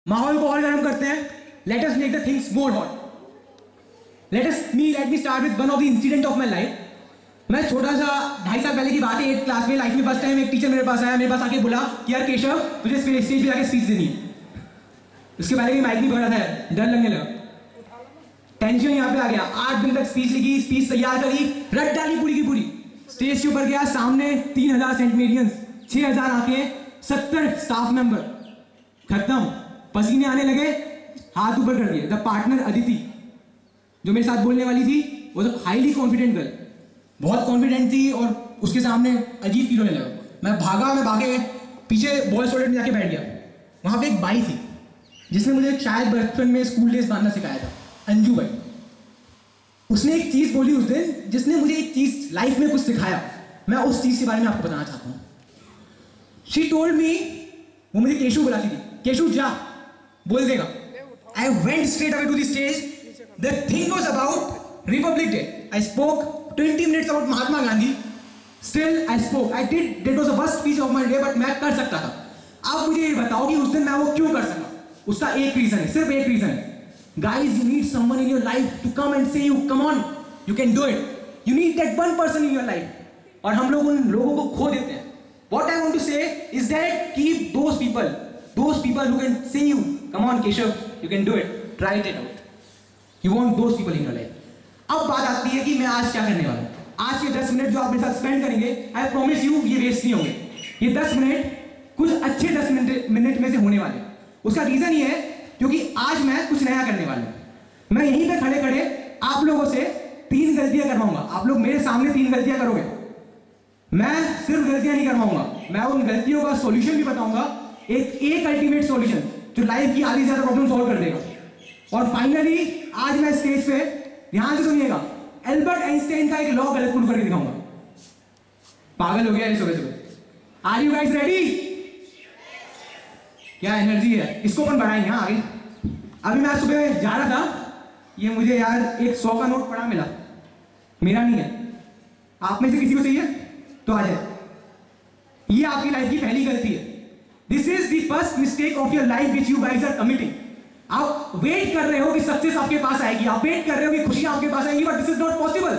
माहौल को और गर्म करते हैं. Let us make the things more hot. Let me start with one of the incident of my life. मैं छोटा सा 2.5 साल पहले की बात है, 8th क्लास में, लाइफ में फर्स्ट टाइम एक टीचर मेरे पास आया, मेरे पास आके बोला कि यार केशव तुझे स्टेज पे जाके स्पीच देनी है. उसके पहले भी माइक नहीं पकड़ा था, डर लगने लगा, टेंशन यहाँ पे आ गया. 8 दिन तक स्पीच लिखी, स्पीच तैयार करी, रट डाली पूरी की पूरी. स्टेज के ऊपर गया, सामने 3000 सेंट मीडियंस, 6000 आंखें, 70 स्टाफ मेंबर, खत्म. पसीने आने लगे, हाथ ऊपर कर दिए. द पार्टनर अदिति जो मेरे साथ बोलने वाली थी, वो तो हाईली कॉन्फिडेंट गर्ल, बहुत कॉन्फिडेंट थी और उसके सामने अजीब फील होने लगा. मैं भागे पीछे बॉयज टॉयलेट में जाके बैठ गया. वहां पे एक बाई थी जिसने मुझे शायद बचपन में स्कूल डेज बांधना सिखाया था, अंजू बाई. उसने एक चीज बोली उस दिन जिसने मुझे एक चीज लाइफ में कुछ सिखाया. मैं उस चीज के बारे में आपको बताना चाहता हूँ. शी टोल्ड मी, वो मुझे केशु बुलाती थी, केशु जा बोल देगा. I went straight away to the stage. The thing was about Republic Day. I spoke 20 minutes about Mahatma Gandhi. Still I spoke. I did. That was the worst speech of my day, but मैं कर सकता था. अब मुझे ये बताओ कि उस दिन मैं वो क्यों कर सका. उसका एक रीजन है, सिर्फ एक रीजन है. Guys, you need someone in your life to come and say you, come on, you can do it. You need that one person in your life. और हम लोग उन लोगों को खो देते हैं. What I want to say is that keep those people who can say you, come on Keshav, you can do it. Try it out. You want those people in your life. अब बात आती है कि मैं आज क्या करने वाला हूँ. आज के 10 मिनट जो आप मेरे साथ स्पेंड करेंगे, आई प्रॉमिस यू ये वेस्ट नहीं होंगे. ये 10 मिनट कुछ अच्छे 10 मिनट में से होने वाले. उसका रीजन ये है क्योंकि आज मैं कुछ नया करने वाला हूँ. मैं यहीं पे खड़े खड़े आप लोगों से 3 गलतियां करवाऊंगा. आप लोग मेरे सामने 3 गलतियां करोगे. मैं सिर्फ गलतियां नहीं करवाऊंगा, मैं उन गलतियों का सॉल्यूशन भी बताऊंगा. एक अल्टीमेट सॉल्यूशन जो लाइफ की आधी से ज्यादा प्रॉब्लम सॉल्व कर देगा. और फाइनली आज मैं स्टेज पे, ध्यान से सुनिएगा, एल्बर्ट आइंस्टाइन का एक लॉ गलत प्रूव करके दिखाऊंगा. पागल हो गया ये सुबह सुबह. Are you guys ready? क्या एनर्जी है, इसको अपन बढ़ाएंगे. हाँ आगे. अभी मैं सुबह जा रहा था, ये मुझे यार एक 100 का नोट पड़ा मिला. मेरा नहीं है, आप में से किसी को चाहिए तो आ जाए. ये आपकी लाइफ की पहली गलती है. This is the first mistake of your life which you guys are committing. आप वेट कर रहे हो कि सक्सेस आपके पास आएगी, आप वेट कर रहे हो कि खुशियां आपके पास आएंगी, but this is not possible.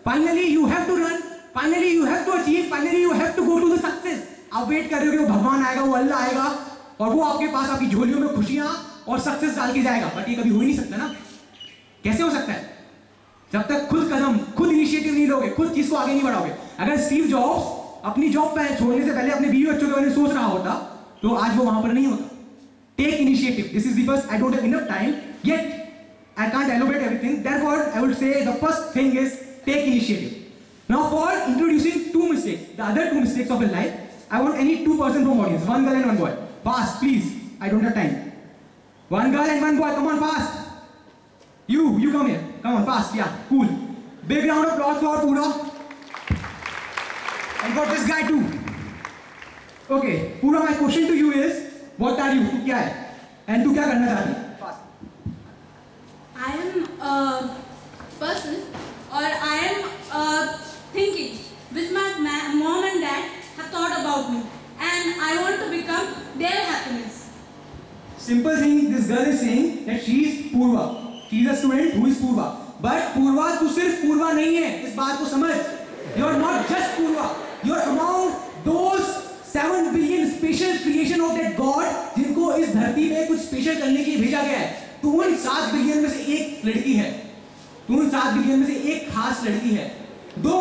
Finally you have to run, finally you have to achieve, finally you have to go to the success. आप वेट कर रहे हो कि वो भगवान आएगा, वो अल्लाह आएगा और वो आपके पास आपकी झोलियों में खुशियां और सक्सेस डाल के जाएगा. बट ये कभी हो ही नहीं सकता ना. कैसे हो सकता है? जब तक खुद इनिशिएटिव नहीं लोगे, खुद चीज को आगे नहीं बढ़ाओगे. अगर स्टीव जॉब्स अपनी जॉब पे छोड़ने से पहले अपने बीवी बच्चों के बारे में सोच रहा होता तो आज वो वहां पर नहीं होता. Take initiative. This is the first. I don't have enough time yet. I can't elaborate everything. Therefore, I would say the first thing is take initiative. Now, for introducing 2 mistakes, the other 2 mistakes of your life, I want any 2 person from audience, 1 girl and 1 boy. Fast, please. I don't have time. 1 girl and 1 boy. Come on, fast. You come here. Come on, fast. Yeah, cool. Big round of applause for Pura. And for this guy too. Okay, Pura. My question to you is. What are you? तू क्या है? And तू क्या करना चाहती है? I am a person or I am thinking which my mom and dad have thought about me and I want to become their happiness. Simple thing. This girl is saying that she is Purva. She is a student who is Purva. But Purva तू सिर्फ Purva नहीं है. इस बात को समझ. You are not just Purva. You are among those 7 billion special creation of that God जिनको इस धरती पे कुछ स्पेशल करने के लिए भेजा गया है. तू उन 7 बिलियन में से एक लड़की है. तू उन 7 बिलियन में से एक खास लड़की है. दो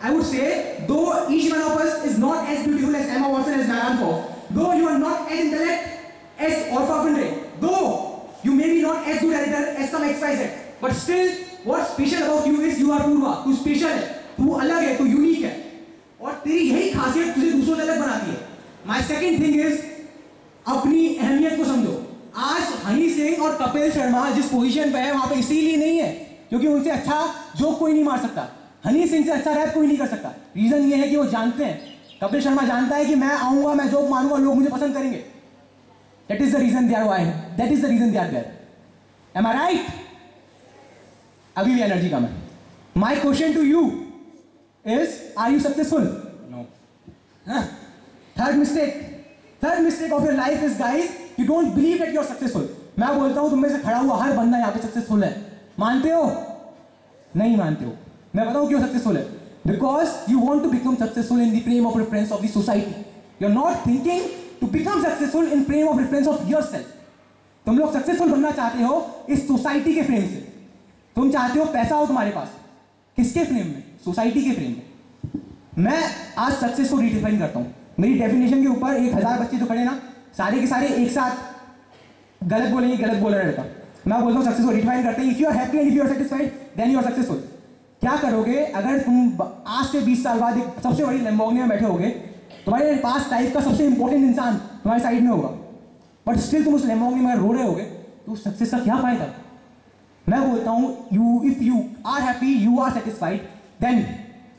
I would say, though each one of us is not as beautiful as Emma Watson, as Diane Fox, though you are not as intellect as Orpha Winfrey, though you may be not as good editor as some XYZ, but still what's special about you is you are Purva. तू special है, तू अलग है, तू unique है और तेरी यही खासियत तुझे दूसरों से अलग बनाती है. माय सेकंड थिंग इज अपनी अहमियत को समझो. आज हनी सिंह और कपिल शर्मा जिस पोजीशन पे है वहां पे इसीलिए नहीं है क्योंकि उनसे अच्छा जोक कोई नहीं मार सकता. हनी सिंह से अच्छा रैप कोई नहीं कर सकता. रीजन ये है कि वो जानते हैं, कपिल शर्मा जानता है कि मैं आऊंगा, मैं जोक मारूंगा, लोग मुझे पसंद करेंगे. That is the reason they are why. That is the reason they are there. Am I right? अभी भी एनर्जी कम है. My question to you is, are you successful? No. Third mistake of your life is, guys, you don't believe that you are successful. मैं बोलता हूँ तुम में से खड़ा हुआ हर बंदा यहाँ पे सक्सेसफुल है, मानते हो? नहीं मानते हो। मैं बताऊँ क्यों सक्सेसफुल है? Because you want to become successful in the frame of reference of the society. You are not thinking to become successful in frame of reference of yourself. तुम लोग सक्सेसफुल बनना चाहते हो इस सोसाइटी के frame से। तुम चाहते हो पैसा हो तुम्हारे पास, किसके फ्रेम में? सोसाइटी के फ्रेम में। मैं आज सक्सेस को रिडिफाइन करता हूँ। मेरी डेफिनेशन के ऊपर 1000 बच्चे जो खड़े ना, सारे के सारे एक साथ गलत बोलेंगे, गलत बोल रहे रहता। मैं बोलता हूँ सक्सेस को रिडिफाइन करते हैं। If you are happy and if you are satisfied then you are successful. क्या करोगे अगर तुम आज से 20 साल बाद एक सबसे बड़ी लैम्बोर्गिनी में बैठे होगे, तुम्हारे पास लाइफ का सबसे इंपॉर्टेंट इंसान तुम्हारे साइड में होगा, बट स्टिल तुम उस लैम्बोर्गिनी में रो रहे होगे, तो सक्सेस का क्या फायदा? मैं बोलता हूँ if you are happy, you are satisfied, then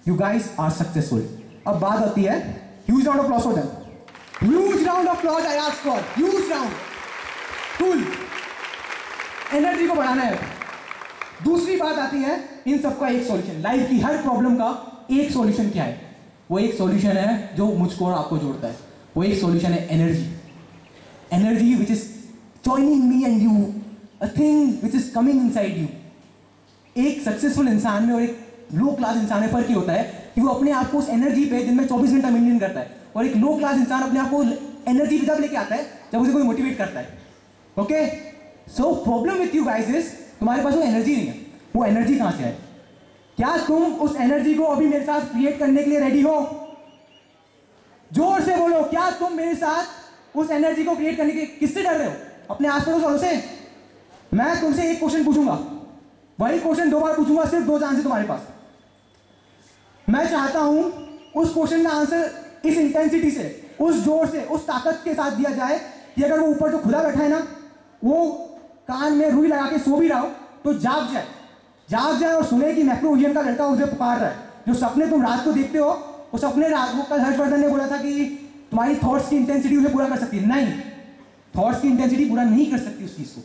you guys are successful. अब बात आती है huge round of applause for them. Huge round of applause I ask for, huge round. Cool. Energy को बढ़ाना है। दूसरी बात आती है इन सबका एक सॉल्यूशन। लाइफ की हर प्रॉब्लम का एक सॉल्यूशन क्या है? वो एक सॉल्यूशन है जो मुझको और आपको जोड़ता है। वो एक सॉल्यूशन है energy. Energy which is joining me and you, a thing which is coming inside you. एक सक्सेसफुल इंसान में और एक लो क्लास इंसान में फर्क ये होता है कि वो अपने आप को उस एनर्जी पे दिन में 24 घंटा मेंटेन करता है, और एक लो क्लास इंसान अपने आप को एनर्जी पे जब लेके आता है जब उसे कोई मोटिवेट करता है। Okay, so problem with you guys is तुम्हारे पास वो एनर्जी नहीं है। वो एनर्जी कहाँ से है? क्या तुम उस एनर्जी को अभी मेरे साथ क्रिएट करने के लिए रेडी हो? जोर से बोलो, क्या तुम मेरे साथ उस एनर्जी को क्रिएट करने के? किससे डर रहे हो? अपने आस पड़ोस वालों से? मैं तुमसे एक क्वेश्चन पूछूंगा, वही क्वेश्चन 2 बार पूछूंगा, सिर्फ 2 चांस है तुम्हारे पास। मैं चाहता हूं उस क्वेश्चन का आंसर इस इंटेंसिटी से, उस जोर से, उस ताकत के साथ दिया जाए कि अगर वो ऊपर जो खुदा बैठा है ना, वो कान में रुई लगा के सो भी रहा हो तो जाग जाए और सुने कि मैक्रोविजन का लड़का उसे पुकार रहा है। जो सपने तुम रात को देखते हो, वो सपने रात को, कल हर्षवर्धन ने बोला था कि तुम्हारी थॉट्स की इंटेंसिटी उसे पूरा कर सकती है। नहीं, थॉट्स की इंटेंसिटी पूरा नहीं कर सकती उस चीज को।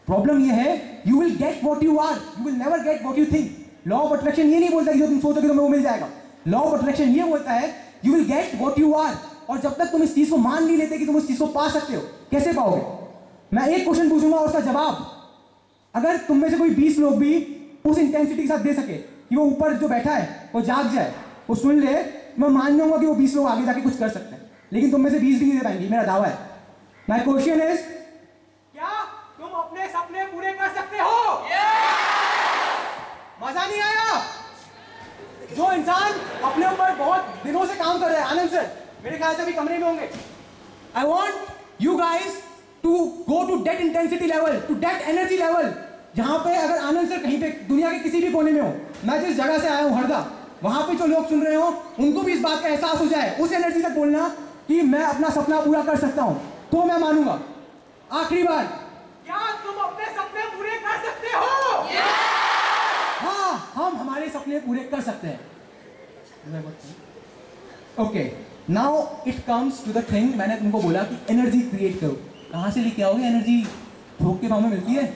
प्रॉब्लम ये है, you will get what you are, you will never get what you think. Law of attraction ये नहीं बोलता कि जो तुम सोचोगे तुम्हें वो मिल जाएगा। लॉ ऑफ अट्रैक्शन ये बोलता है you will get what you are. और जब तक तुम इस चीज को मान नहीं लेते कि तुम उस चीज को पा सकते हो, कैसे पाओगे? मैं एक क्वेश्चन पूछूंगा और उसका जवाब अगर तुम में से कोई 20 लोग भी उस इंटेंसिटी के साथ दे सके कि वो ऊपर जो बैठा है वो जाग जाए, वो सुन ले, मैं मान जाऊंगा कि वो 20 लोग आगे जाके कुछ कर सकते हैं। लेकिन तुम में से 20 भी नहीं दे पाएंगे, मेरा दावा है। माय क्वेश्चन इज, क्या तुम अपने सपने पूरे कर सकते हो? मजा नहीं आया? जो इंसान अपने ऊपर बहुत दिनों से काम कर रहा है, आनंद सर मेरे ख्याल से अभी कमरे में होंगे, I want you guys to go to that intensity level, to that energy level, जहां पे अगर आनंद सर कहीं पे दुनिया के किसी भी कोने में हो, मैं जिस जगह से आया हूं हरदा, वहां पे जो लोग सुन रहे हो उनको भी इस बात का एहसास हो जाए, उस एनर्जी तक बोलना कि मैं अपना सपना पूरा कर सकता हूं, तो मैं मानूंगा। आखिरी बार, क्या तुम अपने सपने पूरे कर सकते हो? हाँ, हम हमारे सपने पूरे कर सकते हैं। Okay, now it comes to the thing, मैंने तुमको बोला कि एनर्जी क्रिएट करो। कहाँ से लेके आओगे एनर्जी? थोक के भाव में मिलती है?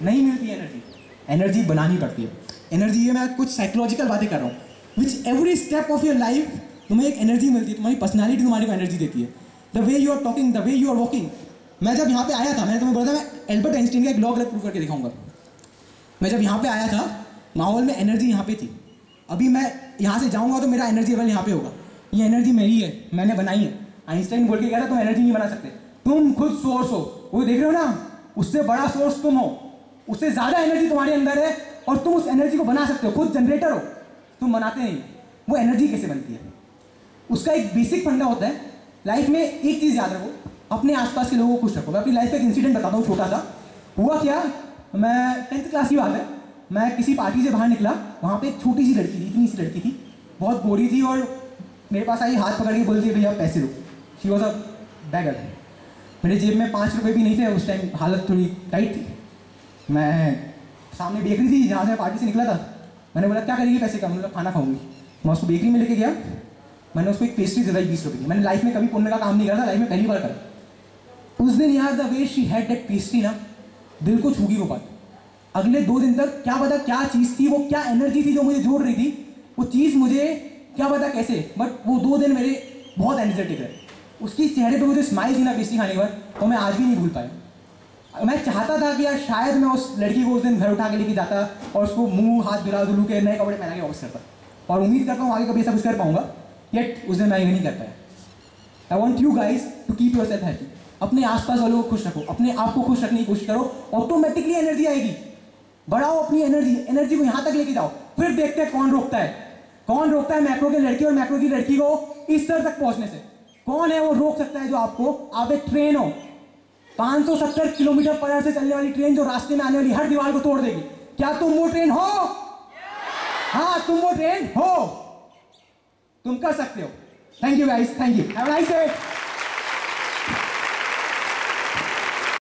नहीं मिलती एनर्जी। एनर्जी बनानी पड़ती है। एनर्जी, ये मैं कुछ साइकोलॉजिकल बातें कर रहा हूँ। Which every step of your life तुम्हें एक एनर्जी मिलती है, तुम्हारी पर्सनैलिटी तुम्हारे को एनर्जी देती है। The way you are talking, the way you are walking. मैं जब यहाँ पे आया था, मैंने तुम्हें बोला था मैं एल्बर्ट आइंस्टीन का एक लॉ प्रूव करके दिखाऊंगा। मैं जब यहाँ पे आया था, माहौल में एनर्जी यहाँ पे थी। अभी मैं यहाँ से जाऊँगा तो मेरा एनर्जी लेवल यहाँ पे होगा। ये एनर्जी मेरी है, मैंने बनाई है। आइंस्टाइन बोल के कह रहा तुम एनर्जी नहीं बना सकते, तुम खुद सोर्स हो। वो देख रहे हो ना, उससे बड़ा सोर्स तुम हो, उससे ज़्यादा एनर्जी तुम्हारे अंदर है और तुम उस एनर्जी को बना सकते हो। खुद जनरेटर हो, तुम बनाते नहीं। वो एनर्जी कैसे बनती है? उसका एक बेसिक फंडा होता है। लाइफ में एक चीज़ याद रखो, अपने आसपास के लोगों को खुश रखो। मैं अपनी लाइफ का एक इंसिडेंट बताता हूँ छोटा सा। हुआ क्या, मैं 10th क्लास की बात है, मैं किसी पार्टी से बाहर निकला। वहाँ पे एक छोटी सी लड़की थी, इतनी सी लड़की थी, बहुत गोरी थी, और मेरे पास आई, हाथ पकड़ के बोलती है भैया पैसे दो। She was a bagger. मेरे जेब में 5 रुपये भी नहीं थे उस टाइम, हालत थोड़ी टाइट थी। मैं सामने बेकरी थी जहाँ से पार्टी से निकला था। मैंने बोला क्या करेगी पैसे का? मैंने बोला खाना खाऊंगी। मैं उसको बेकरी में लेके गया, मैंने उसको एक पेस्ट्री दिलाई 20 रुपये की। मैंने लाइफ में कभी पुण्य का काम नहीं करा था, लाइफ में पहली बार करा। उस दिन यार, the way she had that pastry ना, दिल को छू गई वो बात। अगले 2 दिन तक क्या पता क्या चीज़ थी, वो क्या एनर्जी थी जो मुझे जोड़ रही थी, वो चीज़ मुझे क्या पता कैसे, बट वो 2 दिन मेरे बहुत एनर्जेटिक है। उसकी चेहरे पे मुझे स्माइल थी ना पेस्ट्री खाने के बाद, वो मैं आज भी नहीं भूल पाया। मैं चाहता था कि यार शायद मैं उस लड़की को उस दिन घर उठा के लेके जाता और उसको मुंह हाथ धुला धुलू के नए कपड़े पहना के वापस करता, और उम्मीद करता हूँ आगे कभी ऐसा कुछ कर पाऊंगा, येट उस दिन मैं ये नहीं कर पाया। I want you guys to keep yourself happy. अपने आसपास वालों को खुश रखो, अपने आप को खुश रखने की कोशिश करो, ऑटोमेटिकली एनर्जी आएगी। बढ़ाओ अपनी एनर्जी को यहाँ तक लेके जाओ, फिर देखते हैं कौन रोकता है मैक्रो के लड़की और मैक्रो की लड़की को इस स्तर तक पहुंचने से। कौन है वो रोक सकता है जो आपको, आप एक ट्रेन हो 570 किलोमीटर पर आवर से चलने वाली ट्रेन जो रास्ते में आने वाली हर दीवार को तोड़ देगी। क्या तुम वो ट्रेन हो? हाँ तुम वो ट्रेन हो, तुम कर सकते हो। Thank you guys, thank you, have a nice day.